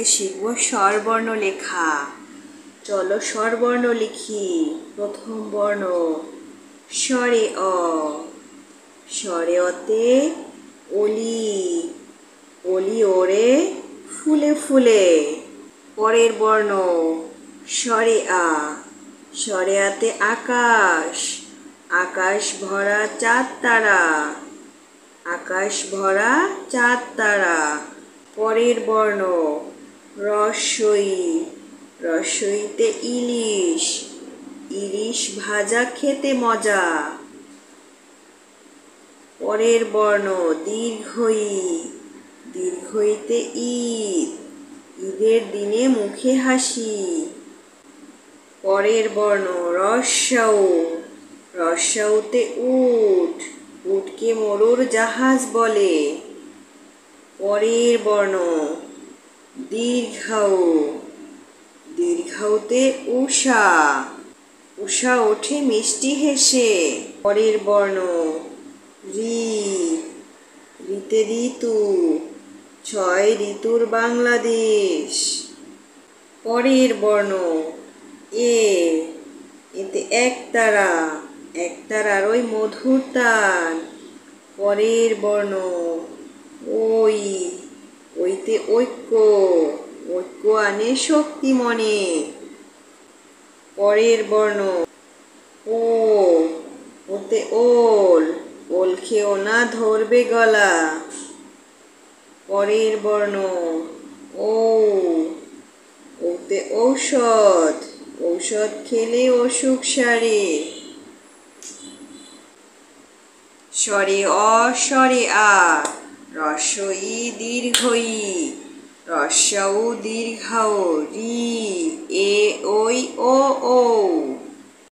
আজকে শিখব স্বরবর্ণ লেখা। চলো স্বরবর্ণ লিখি। প্রথম বর্ণ স্বরে অ। স্বরে অতে অলি, অলি ওড়ে ফুলে ফুলে। পরের বর্ণ স্বরে আ। স্বরে আতে আকাশ, আকাশ ভরা চাঁদ তারা, আকাশ ভরা চাঁদ তারা। পরের বর্ণ রস্বই। রস্বইতে ইলিশ, ইলিশ ভাজা খেতে মজা। পরের বর্ণ দীর্ঘই। দীর্ঘইতে ঈদ, ঈদের দিনে মুখে হাসি। পরের বর্ণ রস্যৌ। রস্যৌতে উট, উটকে মোরুর জাহাজ বলে। পরের বর্ণ দীর্ঘৌ। দীর্ঘৌতে উষা, উষা ওঠে মিষ্টি হেসে। পরের বর্ণ ঋ। ঋতে ঋতু, 6 ঋতুর বাংলাদেশ। পরের বর্ণ এ। এতে একতারা, একতারার ওই মধুর তান। পরের বর্ণ ওই। ওইতে ঐক্য, ঐক্য আনে শক্তি মনে। পরের বর্ণ ও। ওতে ওল, ওল খেও না ধরবে গলা। পরের বর্ণ ও। ওতে ঔষধ, ঔষধ খেলে অসুখ সারে। স্বরে অ স্বরে আ। রস্বই দীর্ঘই, রস্যৌ দীর্ঘৌ ঋ এ ঐ ও ঔ।